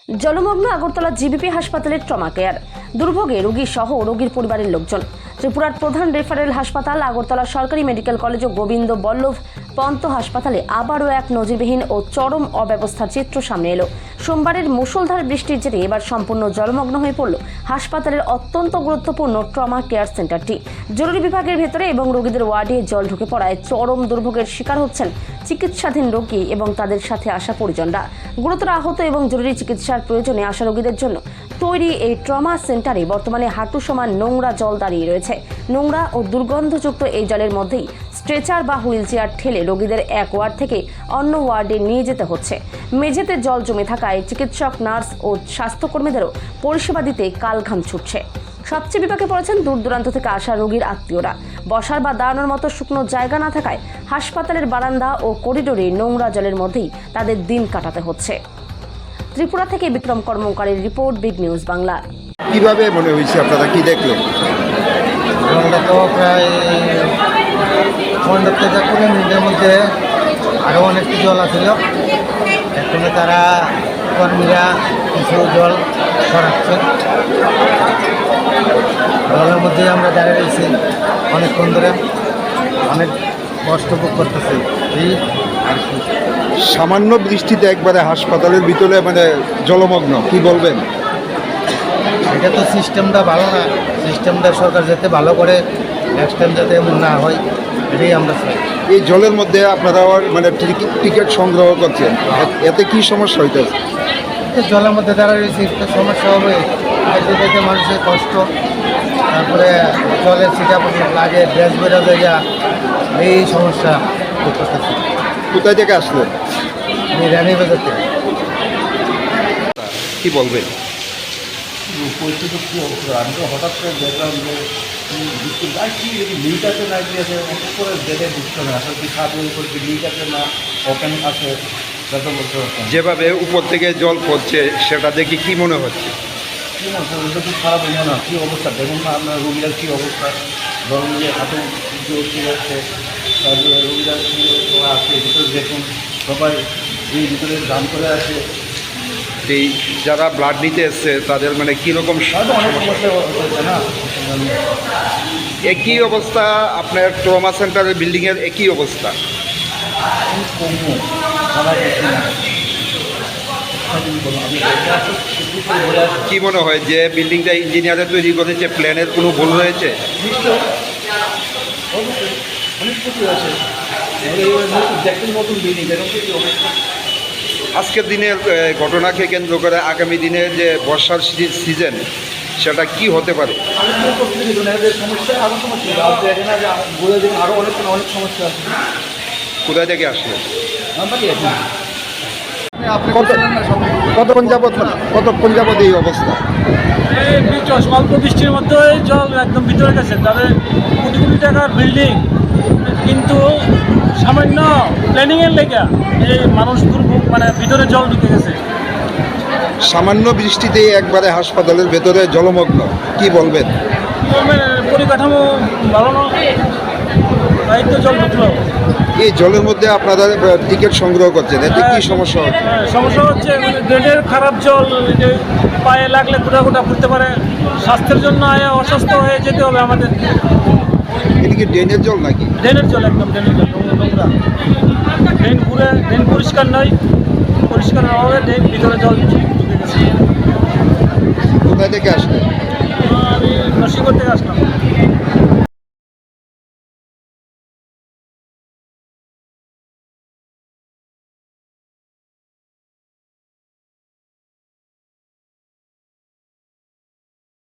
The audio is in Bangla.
জলমগ্ন আগরতলা জিবিপি হাসপাতালের ট্রমা কেয়ার। দুর্ভোগে রোগী সহ রোগীর পরিবারের লোকজন। ত্রিপুরার প্রধান রেফারেল হাসপাতাল আগরতলা সরকারি মেডিকেল কলেজ ও গোবিন্দ বল্লভ পন্ত হাসপাতালে আবারও এক নজিরবিহীন ও চরম অব্যবস্থার চিত্র সামনে এলো। সোমবারের মুষলধারে বৃষ্টির জেরে এবার সম্পূর্ণ জলমগ্ন হয়ে পড়ল হাসপাতালের অত্যন্ত গুরুত্বপূর্ণ ট্রমা কেয়ার সেন্টারটি। জরুরি বিভাগের ভেতরে এবং রোগীদের ওয়ার্ডে জল ঢুকে পড়ায় চরম দুর্ভোগের শিকার হচ্ছেন চিকিৎসাধীন রোগী এবং তাদের সাথে আসা পরিজনরা। গুরুতর আহত এবং জরুরি চিকিৎসার প্রয়োজনে আসা রোগীদের জন্য তৈরি এই ট্রমা সেন্টারে বর্তমানে হাঁটু সমান নোংরা জল দাঁড়িয়ে রয়েছে। নোংরা ও দুর্গন্ধযুক্ত এই জলের মধ্যেই স্ট্রেচার বা হুইল চেয়ার ঠেলে রোগীদের এক ওয়ার্ড থেকে অন্য ওয়ার্ডে নিয়ে যেতে হচ্ছে। মেঝেতে জল জমে থাকায় চিকিৎসক, নার্স ও স্বাস্থ্যকর্মীদেরও পরিষেবা দিতে কালঘাম ছুটছে। সবচেয়ে বিপাকে পড়েছেন দূর দূরান্ত থেকে আসা রোগীর আত্মীয়রা। বসার বা দাঁড়ানোর মতো শুকনো জায়গা না থাকায় হাসপাতালের বারান্দা ও করিডোরে নোংরা জলের মধ্যেই তাদের দিন কাটাতে হচ্ছে। ত্রিপুরা থেকে বিক্রম কর্মকারের রিপোর্ট, বিগ নিউজ বাংলা। কিভাবে মনে হয়েছে, আপনারা কি দেখলেন? আমরা তো প্রায় 15 থেকে 20 মিনিটের মধ্যে আরও অনেক জল আসছিল। এখনো তারা কর্মীরা কিছু জল সরাচ্ছেন। জলের মধ্যে আমরা দাঁড়িয়ে রয়েছি অনেকক্ষণ ধরে, অনেক কষ্ট ভোগ করতেছি এই আর কি। সামান্য বৃষ্টিতে একবারে হাসপাতালের ভিতরে জলমগ্ন, কি বলবেন? এটা তো সিস্টেমটা ভালো না। সিস্টেমটা সরকার যাতে ভালো করে, নেক্সট টাইম যাতে এমন না হয়, এটাই আমরা চাই। এই জলের মধ্যে আপনারা টিকিট সংগ্রহ করছেন, এতে কি সমস্যা হইতেছে? জলের মধ্যে দাঁড়া রয়েছে, একটা সমস্যা হবে। যেতে মানুষের কষ্ট, তারপরে জলের ছিটা লাগে, ড্রেস বেরো যায়, এই সমস্যা করতেছি। কোথায় থেকে আসলেন? আমি রানী বাজার থেকে। কি বলবেন? পরিস্থিতি কী অবস্থা? আমি তো হঠাৎ করে দেখলাম যে বৃষ্টি আসছি, লিক আছে না কি আছে, অনেক করে দেখে বুঝতে হবে আসলে কি খারাপ করছে, লিক আছে না ওপেন আছে, সেটা বলতে পারছি না। যেভাবে উপর থেকে জল পড়ছে সেটা দেখে কি মনে হচ্ছে? কী না এটা খুব খারাপ হয়ে না, কী অবস্থা দেখুন না আপনার রোগীরা কী অবস্থা। ধরুন যে হাতে চলতে যাচ্ছে, তারপরে রোগীরা কী আছে ভিতরে দেখুন, সবাই এই ভিতরে দাম করে আছে। এই যারা ব্লাড নিতে এসছে তাদের কীরকম হয়তো অনেক সমস্যা হচ্ছে না। একই অবস্থা আপনার ট্রমা সেন্টারের বিল্ডিংয়ের একই অবস্থা। কমু জানা যাচ্ছে না। কি মনে হয় যে বিল্ডিংটা ইঞ্জিনিয়ারের তৈরি করেছে, প্ল্যানের কোনো ভুল রয়েছে? অনেক কিছু আছে, দেখতে নতুন বিল্ডিং এরকম কি অবস্থা। আজকের দিনের ঘটনাকে কেন্দ্র করে আগামী দিনের যে বর্ষার সিজন, সেটা কি হতে পারে? সমস্যা আরও সমস্যা দেখে না যে বলে দেখুন আরও অনেক সমস্যা আছে। কোথায় থেকে আসলে? আপনি কতক্ষণ যাবত এই অবস্থা? অল্প বৃষ্টির মধ্যে জল একদম ভিতরে গেছে। তাদের কোটি কোটি টাকার বিল্ডিং, কিন্তু সামান্য প্ল্যানিংয়ের লেগে এই মানুষ দুর্ভোগ, ভিতরে জল ঢুকে গেছে। সামান্য বৃষ্টিতে একবারে হাসপাতালের ভেতরে জলমগ্ন, কি বলবেন? পরিকাঠামো ভালো না, তাই তো জল ঢুকলো। এই জলের মধ্যে আপনারা টিকিট সংগ্রহ করছেন, এতে কি সমস্যা হচ্ছে? সমস্যা হচ্ছে ড্রেনের খারাপ জল, যে পায়ে লাগলে গোটা গোটা ফুটতে পারে। স্বাস্থ্যের জন্য অসুস্থ হয়ে যেতে হবে আমাদের। এটা কি ড্রেনের জল নাকি? ড্রেনের জল, একদম ড্রেনের জল, নোংরা। ড্রেন পরিষ্কার নয়, পরিষ্কারের অভাবে ড্রেন ভিতরে জল ঢুকে গেছে। কোথায় থেকে আসলে? আমি নরসিংগড় থেকে আসলাম।